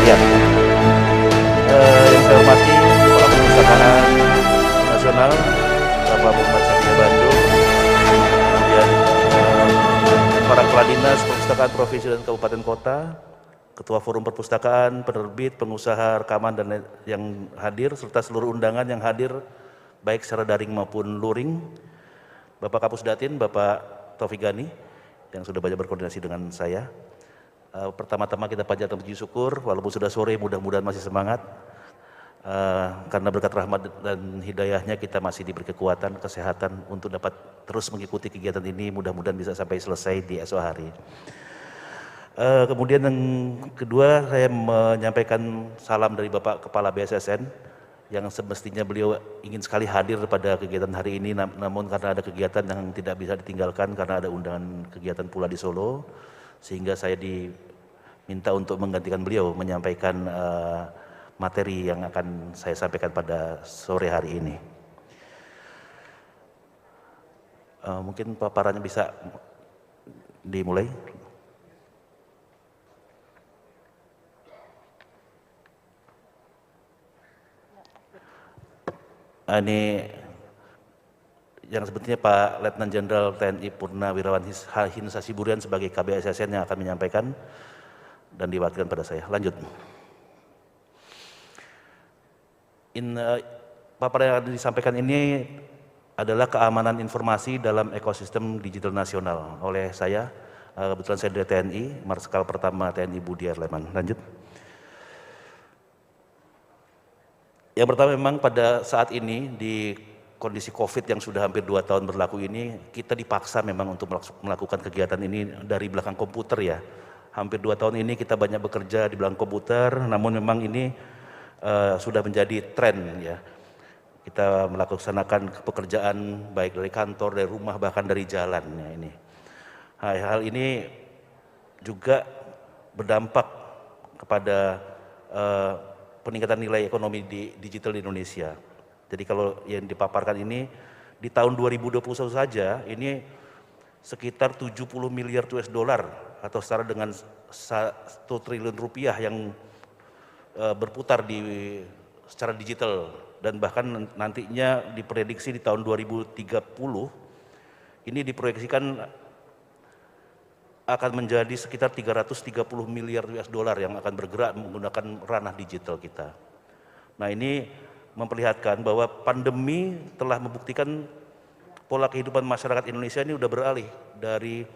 sekalian. Yang saya hormati Kepala Perpustakaan Nasional Bapak Muhammad Safiya Bandung, kemudian para kepala dinas perpustakaan provinsi dan kabupaten kota, Ketua Forum Perpustakaan, penerbit, pengusaha rekaman dan yang hadir, serta seluruh undangan yang hadir baik secara daring maupun luring, Bapak Kapus Datin, Bapak Taufik Gani yang sudah banyak berkoordinasi dengan saya. Pertama-tama kita panjatkan puji syukur, walaupun sudah sore mudah-mudahan masih semangat, karena berkat rahmat dan hidayahnya kita masih diberi kekuatan, kesehatan untuk dapat terus mengikuti kegiatan ini, mudah-mudahan bisa sampai selesai di esok hari. Kemudian yang kedua, saya menyampaikan salam dari Bapak Kepala BSSN yang semestinya beliau ingin sekali hadir pada kegiatan hari ini, namun karena ada kegiatan yang tidak bisa ditinggalkan karena ada undangan kegiatan pula di Solo, sehingga saya diminta untuk menggantikan beliau menyampaikan materi yang akan saya sampaikan pada sore hari ini. Mungkin paparannya bisa dimulai. Ini yang sebetulnya Pak Letnan Jenderal TNI Purnawirawan Hin Sasiburian sebagai KBSSN yang akan menyampaikan dan diwakilkan pada saya. Lanjut. Paparan yang akan disampaikan ini adalah keamanan informasi dalam ekosistem digital nasional oleh saya. Kebetulan saya dari TNI, Marskal Pertama TNI Budi Arleman. Lanjut. Yang pertama, memang pada saat ini di kondisi COVID yang sudah hampir 2 tahun berlaku ini, kita dipaksa memang untuk melakukan kegiatan ini dari belakang komputer ya. Hampir 2 tahun ini kita banyak bekerja di belakang komputer, namun memang ini sudah menjadi tren ya. Kita melaksanakan pekerjaan baik dari kantor, dari rumah, bahkan dari jalan ya ini. Hal ini juga berdampak kepada peningkatan nilai ekonomi di digital di Indonesia. Jadi kalau yang dipaparkan ini di tahun 2021 saja ini sekitar 70 miliar US dollar atau setara dengan 1 triliun rupiah yang berputar secara digital, dan bahkan nantinya diprediksi di tahun 2030 ini diproyeksikan akan menjadi sekitar 330 miliar US dollar yang akan bergerak menggunakan ranah digital kita. Nah, ini memperlihatkan bahwa pandemi telah membuktikan pola kehidupan masyarakat Indonesia ini sudah beralih dari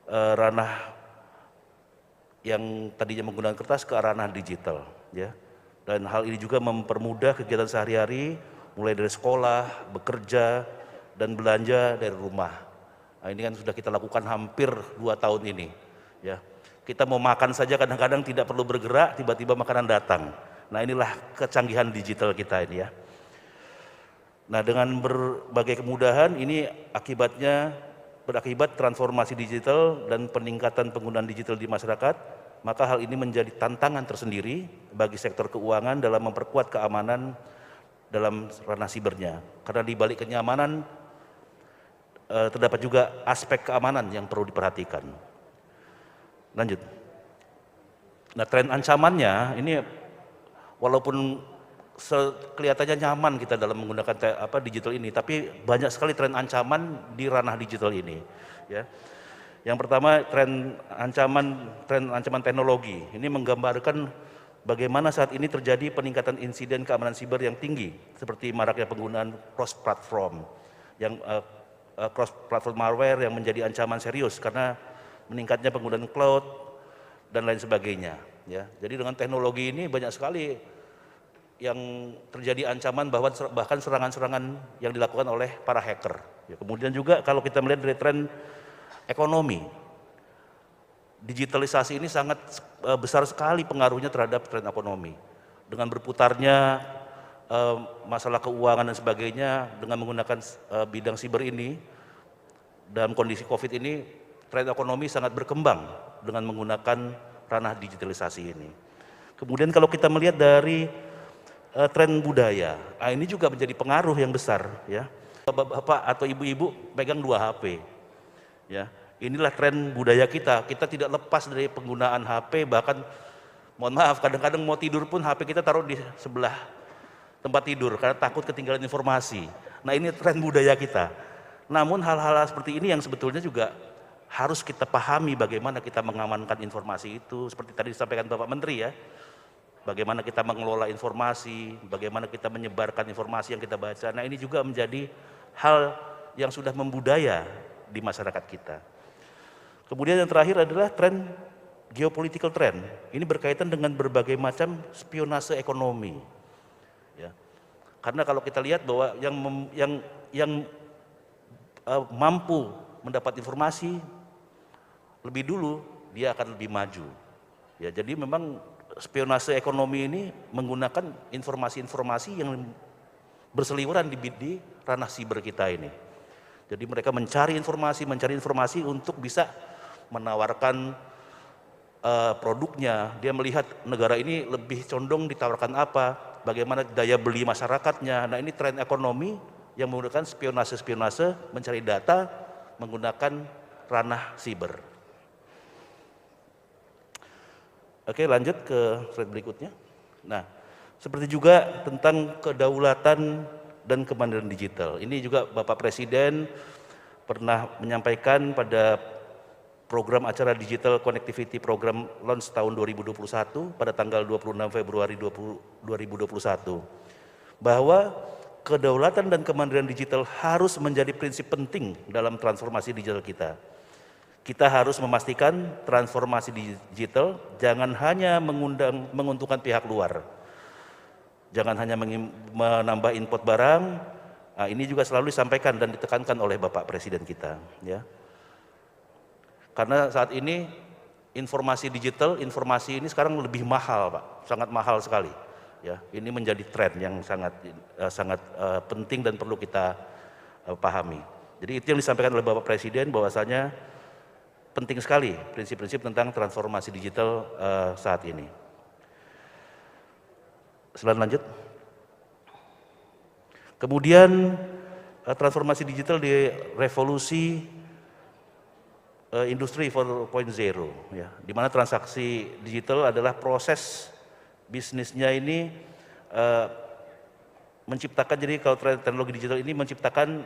ranah yang tadinya menggunakan kertas ke ranah digital ya. Dan hal ini juga mempermudah kegiatan sehari-hari mulai dari sekolah, bekerja, dan belanja dari rumah. Nah, ini kan sudah kita lakukan hampir 2 tahun ini ya. Kita mau makan saja kadang-kadang tidak perlu bergerak, tiba-tiba makanan datang. Nah, inilah kecanggihan digital kita ini ya. Nah, dengan berbagai kemudahan ini berakibat transformasi digital dan peningkatan penggunaan digital di masyarakat, maka hal ini menjadi tantangan tersendiri bagi sektor keuangan dalam memperkuat keamanan dalam ranah sibernya. Karena di balik kenyamanan terdapat juga aspek keamanan yang perlu diperhatikan. Lanjut. Nah, tren ancamannya ini walaupun kelihatannya nyaman kita dalam menggunakan digital ini, tapi banyak sekali tren ancaman di ranah digital ini ya. Yang pertama, tren ancaman teknologi. Ini menggambarkan bagaimana saat ini terjadi peningkatan insiden keamanan siber yang tinggi, seperti maraknya penggunaan cross-platform cross-platform malware yang menjadi ancaman serius karena meningkatnya penggunaan cloud dan lain sebagainya ya. Jadi dengan teknologi ini banyak sekali yang terjadi ancaman, bahkan serangan-serangan yang dilakukan oleh para hacker ya. Kemudian juga kalau kita melihat dari tren ekonomi, digitalisasi ini sangat besar sekali pengaruhnya terhadap tren ekonomi. Dengan berputarnya masalah keuangan dan sebagainya dengan menggunakan bidang siber ini, dalam kondisi COVID ini tren ekonomi sangat berkembang dengan menggunakan ranah digitalisasi ini. Kemudian kalau kita melihat dari tren budaya, ini juga menjadi pengaruh yang besar ya. Bapak atau ibu-ibu pegang 2 HP ya. Inilah tren budaya kita tidak lepas dari penggunaan HP, bahkan Mohon maaf, kadang-kadang mau tidur pun HP kita taruh di sebelah tempat tidur karena takut ketinggalan informasi. Nah, ini tren budaya kita. Namun hal-hal seperti ini yang sebetulnya juga harus kita pahami bagaimana kita mengamankan informasi itu. Seperti tadi disampaikan Bapak Menteri ya, bagaimana kita mengelola informasi, bagaimana kita menyebarkan informasi yang kita baca. Nah, ini juga menjadi hal yang sudah membudaya di masyarakat kita. Kemudian yang terakhir adalah tren geopolitical trend. Ini berkaitan dengan berbagai macam spionase ekonomi. Ya. Karena kalau kita lihat bahwa yang mampu mendapat informasi lebih dulu, dia akan lebih maju. Ya, jadi memang spionase ekonomi ini menggunakan informasi-informasi yang berseliweran di ranah siber kita ini. Jadi mereka mencari informasi untuk bisa menawarkan produknya. Dia melihat negara ini lebih condong ditawarkan apa, bagaimana daya beli masyarakatnya. Nah, ini tren ekonomi yang menggunakan spionase mencari data menggunakan ranah siber. Oke, lanjut ke slide berikutnya. Nah, seperti juga tentang kedaulatan dan kemandirian digital. Ini juga Bapak Presiden pernah menyampaikan pada program acara Digital Connectivity Program launch tahun 2021 pada tanggal 26 Februari 2021 bahwa kedaulatan dan kemandirian digital harus menjadi prinsip penting dalam transformasi digital kita. Kita harus memastikan transformasi digital jangan hanya menguntungkan pihak luar, jangan hanya menambah import barang. Nah, ini juga selalu disampaikan dan ditekankan oleh Bapak Presiden kita, ya. Karena saat ini informasi ini sekarang lebih mahal, Pak, sangat mahal sekali. Ya, ini menjadi tren yang sangat penting dan perlu kita pahami. Jadi itu yang disampaikan oleh Bapak Presiden bahwasanya penting sekali prinsip-prinsip tentang transformasi digital saat ini. Slide lanjut. Kemudian transformasi digital di revolusi industri 4.0 ya, di mana transaksi digital adalah proses bisnisnya ini menciptakan, jadi kalau teknologi digital ini menciptakan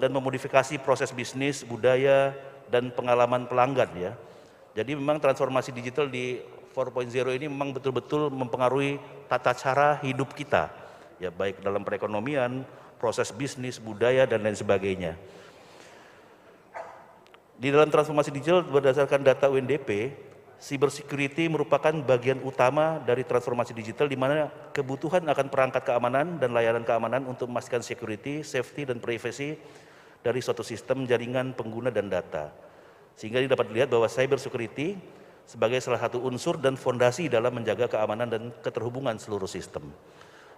dan memodifikasi proses bisnis, budaya, dan pengalaman pelanggan ya. Jadi memang transformasi digital di 4.0 ini memang betul-betul mempengaruhi tata cara hidup kita ya, baik dalam perekonomian, proses bisnis, budaya, dan lain sebagainya. Di dalam transformasi digital berdasarkan data UNDP, cyber security merupakan bagian utama dari transformasi digital di mana kebutuhan akan perangkat keamanan dan layanan keamanan untuk memastikan security, safety, dan privacy dari suatu sistem, jaringan, pengguna, dan data. Sehingga dapat dilihat bahwa cyber security sebagai salah satu unsur dan fondasi dalam menjaga keamanan dan keterhubungan seluruh sistem.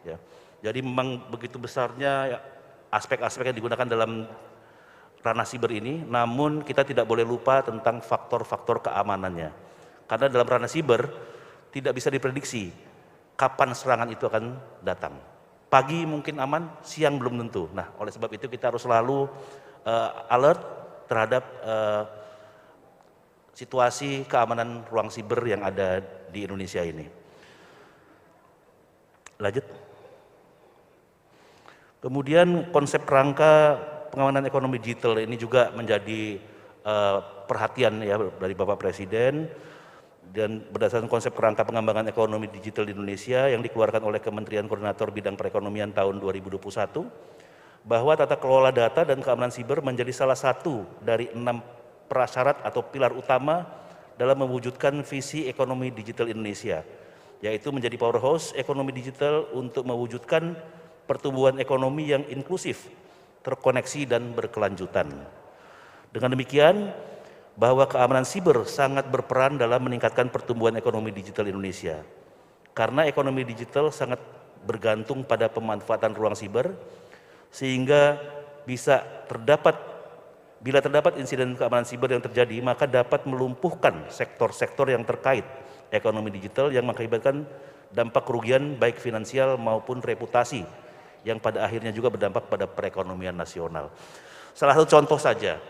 Ya. Jadi memang begitu besarnya aspek-aspek yang digunakan dalam ranah siber ini, namun kita tidak boleh lupa tentang faktor-faktor keamanannya. Karena dalam ranah siber tidak bisa diprediksi kapan serangan itu akan datang. Pagi mungkin aman, siang belum tentu. Nah, oleh sebab itu kita harus selalu alert terhadap situasi keamanan ruang siber yang ada di Indonesia ini. Lanjut. Kemudian konsep kerangka pengamanan ekonomi digital ini juga menjadi perhatian ya dari Bapak Presiden, dan berdasarkan konsep kerangka pengembangan ekonomi digital di Indonesia yang dikeluarkan oleh Kementerian Koordinator Bidang Perekonomian tahun 2021, bahwa tata kelola data dan keamanan siber menjadi salah satu dari 6 prasyarat atau pilar utama dalam mewujudkan visi ekonomi digital Indonesia, yaitu menjadi powerhouse ekonomi digital untuk mewujudkan pertumbuhan ekonomi yang inklusif, terkoneksi, dan berkelanjutan. Dengan demikian, bahwa keamanan siber sangat berperan dalam meningkatkan pertumbuhan ekonomi digital Indonesia. Karena ekonomi digital sangat bergantung pada pemanfaatan ruang siber, sehingga bila terdapat insiden keamanan siber yang terjadi, maka dapat melumpuhkan sektor-sektor yang terkait ekonomi digital yang mengakibatkan dampak kerugian baik finansial maupun reputasi, yang pada akhirnya juga berdampak pada perekonomian nasional. Salah satu contoh saja,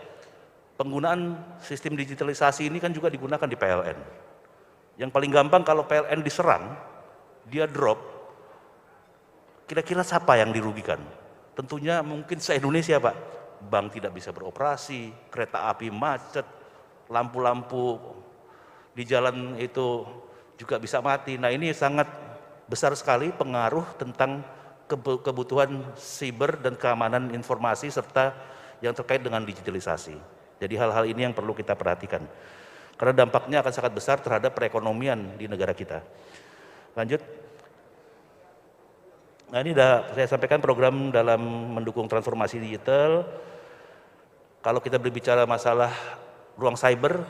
Penggunaan sistem digitalisasi ini kan juga digunakan di PLN. Yang paling gampang kalau PLN diserang, dia drop, kira-kira siapa yang dirugikan? Tentunya mungkin se-Indonesia, Pak. Bank tidak bisa beroperasi, kereta api macet, lampu-lampu di jalan itu juga bisa mati. Nah, ini sangat besar sekali pengaruh tentang kebutuhan siber dan keamanan informasi serta yang terkait dengan digitalisasi. Jadi hal-hal ini yang perlu kita perhatikan. Karena dampaknya akan sangat besar terhadap perekonomian di negara kita. Lanjut. Nah, ini sudah saya sampaikan program dalam mendukung transformasi digital. Kalau kita berbicara masalah ruang cyber,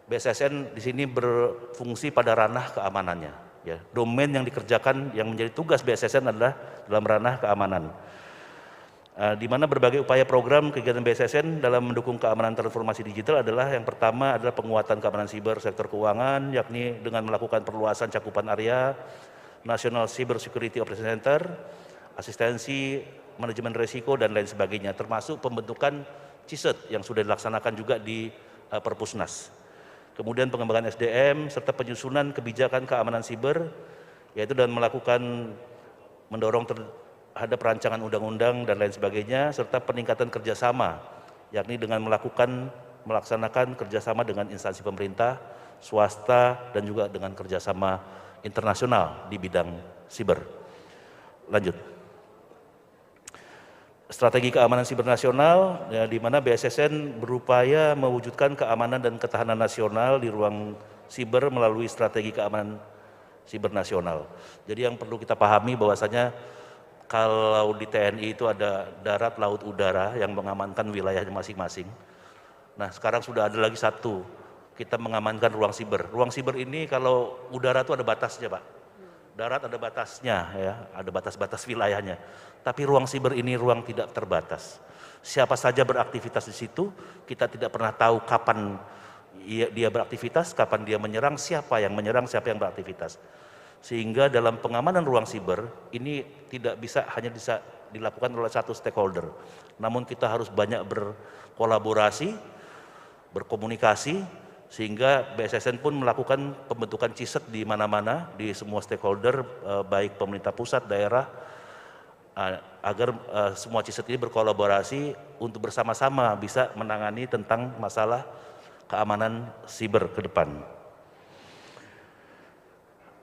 BSSN di sini berfungsi pada ranah keamanannya. Ya, domain yang dikerjakan yang menjadi tugas BSSN adalah dalam ranah keamanan. Di mana berbagai upaya program kegiatan BSSN dalam mendukung keamanan transformasi digital adalah yang pertama adalah penguatan keamanan siber sektor keuangan, yakni dengan melakukan perluasan cakupan area National Cyber Security Operation Center, asistensi manajemen risiko dan lain sebagainya, termasuk pembentukan CISET yang sudah dilaksanakan juga di Perpusnas. Kemudian pengembangan SDM serta penyusunan kebijakan keamanan siber, yaitu dan mendorong terhadap rancangan undang-undang dan lain sebagainya, serta peningkatan kerjasama, yakni dengan melaksanakan kerjasama dengan instansi pemerintah, swasta, dan juga dengan kerjasama internasional di bidang siber. Lanjut. Strategi keamanan siber nasional, ya, di mana BSSN berupaya mewujudkan keamanan dan ketahanan nasional di ruang siber melalui strategi keamanan siber nasional. Jadi yang perlu kita pahami bahwasanya kalau di TNI itu ada darat, laut, udara yang mengamankan wilayahnya masing-masing. Nah, sekarang sudah ada lagi satu, kita mengamankan ruang siber. Ruang siber ini kalau udara itu ada batasnya, Pak. Darat ada batasnya, ya, ada batas-batas wilayahnya. Tapi ruang siber ini ruang tidak terbatas. Siapa saja beraktivitas di situ, kita tidak pernah tahu kapan dia beraktivitas, kapan dia menyerang, siapa yang menyerang, siapa yang beraktivitas. Sehingga dalam pengamanan ruang siber ini tidak hanya bisa dilakukan oleh satu stakeholder. Namun kita harus banyak berkolaborasi, berkomunikasi, sehingga BSSN pun melakukan pembentukan CISET di mana-mana, di semua stakeholder, baik pemerintah pusat, daerah, agar semua CISET ini berkolaborasi untuk bersama-sama bisa menangani tentang masalah keamanan siber ke depan.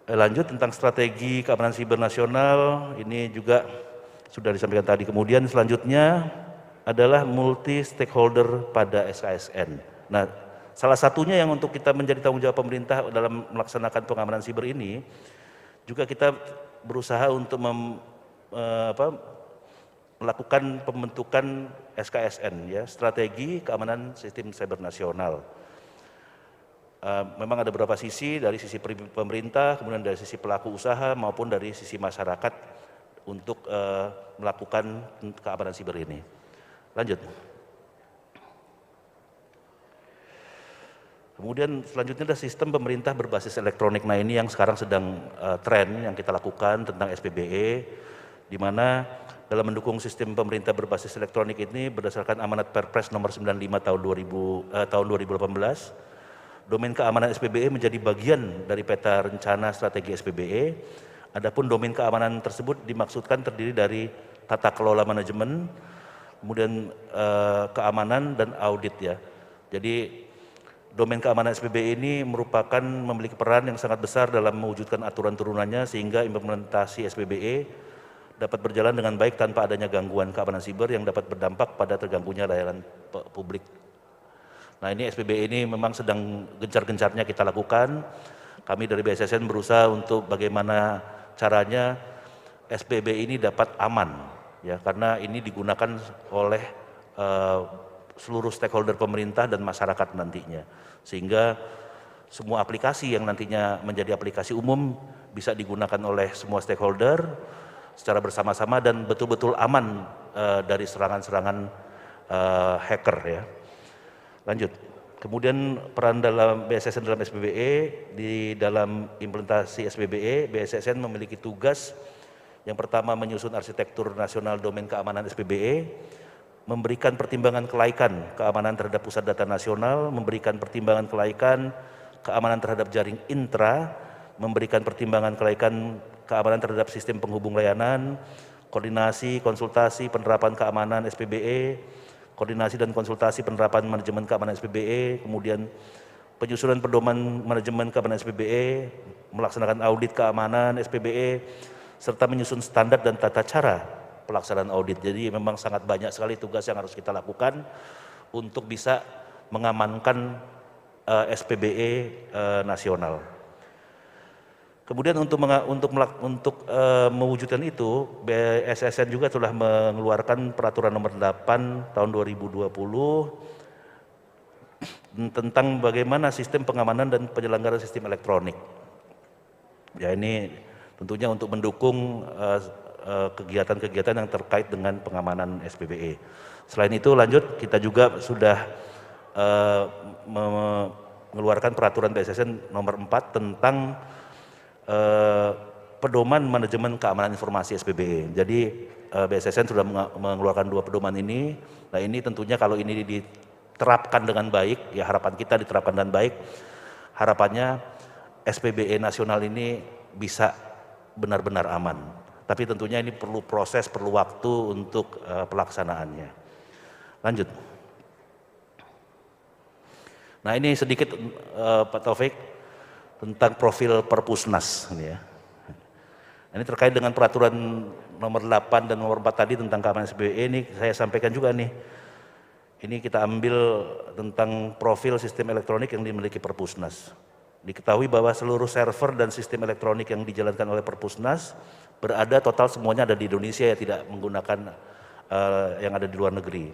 Lanjut tentang strategi keamanan siber nasional, ini juga sudah disampaikan tadi. Kemudian selanjutnya adalah multi stakeholder pada SKSN. Nah, salah satunya yang untuk kita menjadi tanggung jawab pemerintah dalam melaksanakan pengamanan siber ini, juga kita berusaha untuk melakukan pembentukan SKSN, ya, strategi keamanan sistem cyber nasional. Memang ada beberapa sisi, dari sisi pemerintah, kemudian dari sisi pelaku usaha maupun dari sisi masyarakat untuk melakukan keamanan siber ini. Lanjut. Kemudian selanjutnya adalah sistem pemerintah berbasis elektronik. Nah, ini yang sekarang sedang tren yang kita lakukan tentang SPBE, di mana dalam mendukung sistem pemerintah berbasis elektronik ini berdasarkan amanat Perpres nomor 95 tahun 2018, domain keamanan SPBE menjadi bagian dari peta rencana strategi SPBE. Adapun domain keamanan tersebut dimaksudkan terdiri dari tata kelola manajemen, kemudian keamanan dan audit, ya. Jadi domain keamanan SPBE ini memiliki peran yang sangat besar dalam mewujudkan aturan turunannya sehingga implementasi SPBE dapat berjalan dengan baik tanpa adanya gangguan keamanan siber yang dapat berdampak pada terganggunya layanan publik. Nah, ini SPBE ini memang sedang gencar-gencarnya kita lakukan. Kami dari BSSN berusaha untuk bagaimana caranya SPBE ini dapat aman, ya, karena ini digunakan oleh seluruh stakeholder pemerintah dan masyarakat nantinya, sehingga semua aplikasi yang nantinya menjadi aplikasi umum bisa digunakan oleh semua stakeholder secara bersama-sama dan betul-betul aman dari serangan-serangan hacker, ya. Lanjut. Kemudian peran dalam BSSN dalam SPBE, di dalam implementasi SPBE, BSSN memiliki tugas yang pertama menyusun arsitektur nasional domain keamanan SPBE, memberikan pertimbangan kelaikan keamanan terhadap pusat data nasional, memberikan pertimbangan kelaikan keamanan terhadap jaring intra, memberikan pertimbangan kelaikan keamanan terhadap sistem penghubung layanan, koordinasi, konsultasi, penerapan keamanan SPBE, koordinasi dan konsultasi penerapan manajemen keamanan SPBE, kemudian penyusunan pedoman manajemen keamanan SPBE, melaksanakan audit keamanan SPBE, serta menyusun standar dan tata cara pelaksanaan audit. Jadi memang sangat banyak sekali tugas yang harus kita lakukan untuk bisa mengamankan SPBE nasional. Kemudian untuk mewujudkan itu, BSSN juga telah mengeluarkan peraturan nomor 8 tahun 2020 tentang bagaimana sistem pengamanan dan penyelenggaraan sistem elektronik. Ya, ini tentunya untuk mendukung kegiatan-kegiatan yang terkait dengan pengamanan SPBE. Selain itu lanjut, kita juga sudah mengeluarkan peraturan BSSN nomor 4 tentang pedoman manajemen keamanan informasi SPBE. Jadi BSSN sudah mengeluarkan 2 pedoman ini. Nah, ini tentunya kalau ini diterapkan dengan baik, ya harapan kita diterapkan dengan baik, harapannya SPBE nasional ini bisa benar-benar aman. Tapi tentunya ini perlu proses, perlu waktu untuk pelaksanaannya. Lanjut. Nah, ini sedikit Pak Taufik tentang profil Perpusnas. Ya. Ini terkait dengan peraturan nomor 8 dan nomor 4 tadi tentang keamanan SPBE, ini saya sampaikan juga nih. Ini kita ambil tentang profil sistem elektronik yang dimiliki Perpusnas. Diketahui bahwa seluruh server dan sistem elektronik yang dijalankan oleh Perpusnas berada total semuanya ada di Indonesia, ya, tidak menggunakan yang ada di luar negeri.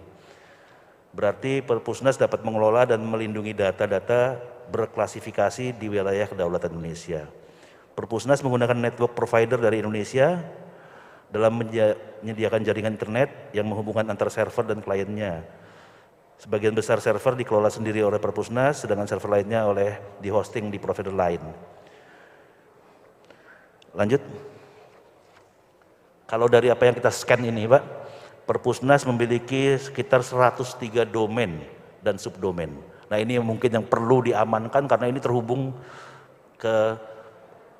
Berarti Perpusnas dapat mengelola dan melindungi data-data berklasifikasi di wilayah kedaulatan Indonesia. Perpusnas menggunakan network provider dari Indonesia dalam menyediakan jaringan internet yang menghubungkan antar server dan kliennya. Sebagian besar server dikelola sendiri oleh Perpusnas, sedangkan server lainnya di hosting di provider lain. Lanjut. Kalau dari apa yang kita scan ini, Pak, Perpusnas memiliki sekitar 103 domain dan subdomain. Nah, ini mungkin yang perlu diamankan karena ini terhubung ke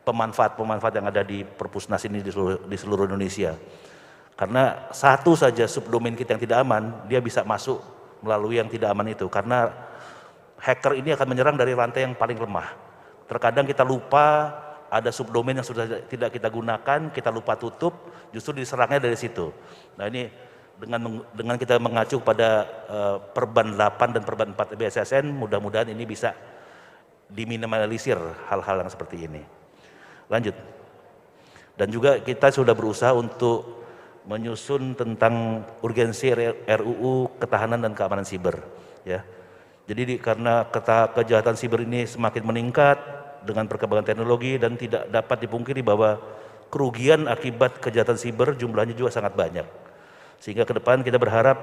pemanfaat-pemanfaat yang ada di Perpusnas ini di seluruh Indonesia. Karena satu saja subdomain kita yang tidak aman, dia bisa masuk melalui yang tidak aman itu. Karena hacker ini akan menyerang dari rantai yang paling lemah. Terkadang kita lupa ada subdomain yang sudah tidak kita gunakan, kita lupa tutup, justru diserangnya dari situ. Nah, ini dengan kita mengacu pada Perban 8 dan Perban 4 BSSN, mudah-mudahan ini bisa diminimalisir hal-hal yang seperti ini. Lanjut. Dan juga kita sudah berusaha untuk menyusun tentang urgensi RUU ketahanan dan keamanan siber. Ya. Jadi karena kejahatan siber ini semakin meningkat dengan perkembangan teknologi dan tidak dapat dipungkiri bahwa kerugian akibat kejahatan siber jumlahnya juga sangat banyak. Sehingga ke depan kita berharap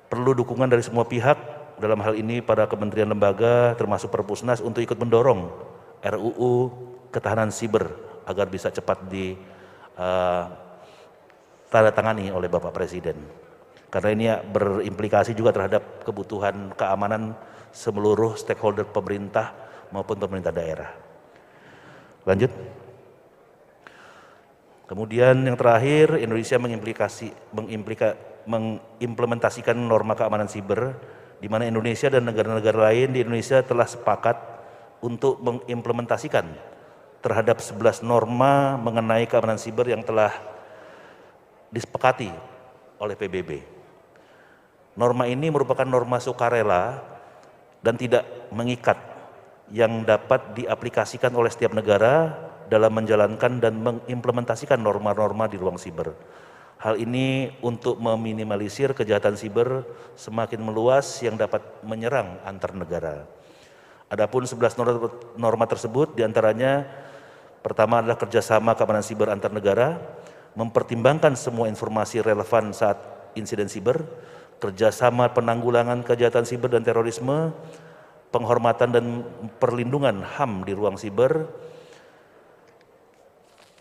perlu dukungan dari semua pihak, dalam hal ini para kementerian lembaga termasuk Perpusnas untuk ikut mendorong RUU ketahanan siber agar bisa cepat ditandatangani oleh Bapak Presiden. Karena ini berimplikasi juga terhadap kebutuhan keamanan seluruh stakeholder pemerintah maupun pemerintah daerah. Lanjut. Kemudian yang terakhir, Indonesia mengimplementasikan norma keamanan siber, di mana Indonesia dan negara-negara lain di Indonesia telah sepakat untuk mengimplementasikan terhadap 11 norma mengenai keamanan siber yang telah disepakati oleh PBB. Norma ini merupakan norma sukarela dan tidak mengikat yang dapat diaplikasikan oleh setiap negara dalam menjalankan dan mengimplementasikan norma-norma di ruang siber. Hal ini untuk meminimalisir kejahatan siber semakin meluas yang dapat menyerang antar negara. Adapun 11 norma tersebut diantaranya pertama adalah kerjasama keamanan siber antar negara, mempertimbangkan semua informasi relevan saat insiden siber, kerjasama penanggulangan kejahatan siber dan terorisme, penghormatan dan perlindungan HAM di ruang siber,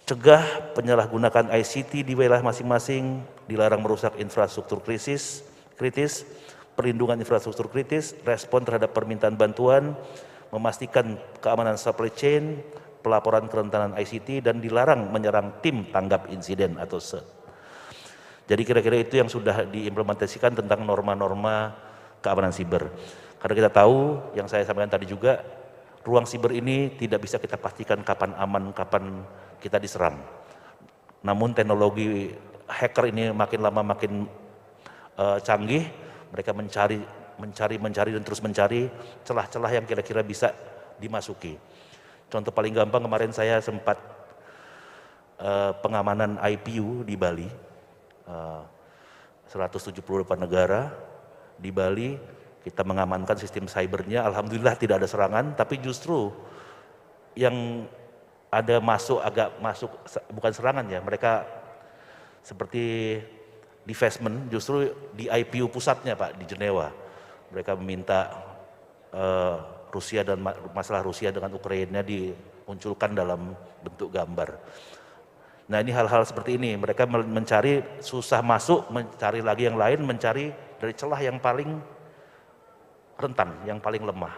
cegah penyalahgunaan ICT di wilayah masing-masing, dilarang merusak infrastruktur krisis, kritis, perlindungan infrastruktur kritis, respon terhadap permintaan bantuan, memastikan keamanan supply chain, pelaporan kerentanan ICT, dan dilarang menyerang tim tanggap insiden atau SE. Jadi kira-kira itu yang sudah diimplementasikan tentang norma-norma keamanan siber. Karena kita tahu, yang saya sampaikan tadi juga, ruang siber ini tidak bisa kita pastikan kapan aman, kapan kita diserang. Namun teknologi hacker ini makin lama makin canggih, mereka mencari dan terus mencari celah-celah yang kira-kira bisa dimasuki. Contoh paling gampang, kemarin saya sempat pengamanan IPU di Bali, 178 negara di Bali, kita mengamankan sistem cybernya, alhamdulillah tidak ada serangan, tapi justru yang ada agak masuk, bukan serangan ya, mereka seperti divestment, justru di IPU pusatnya Pak, di Jenewa. Mereka meminta Rusia dan masalah Rusia dengan Ukraina dimunculkan dalam bentuk gambar. Nah ini hal-hal seperti ini, mereka mencari, susah masuk, mencari lagi yang lain, mencari dari celah yang paling rentan, yang paling lemah.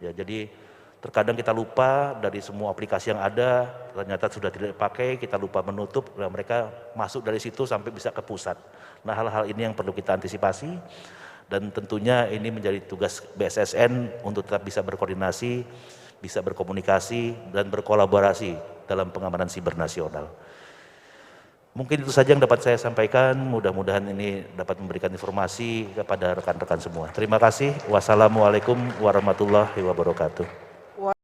Ya, jadi terkadang kita lupa dari semua aplikasi yang ada, ternyata sudah tidak dipakai, kita lupa menutup, dan mereka masuk dari situ sampai bisa ke pusat. Nah hal-hal ini yang perlu kita antisipasi, dan tentunya ini menjadi tugas BSSN untuk tetap bisa berkoordinasi, bisa berkomunikasi, dan berkolaborasi dalam pengamanan siber nasional. Mungkin itu saja yang dapat saya sampaikan, mudah-mudahan ini dapat memberikan informasi kepada rekan-rekan semua. Terima kasih. Wassalamualaikum warahmatullahi wabarakatuh.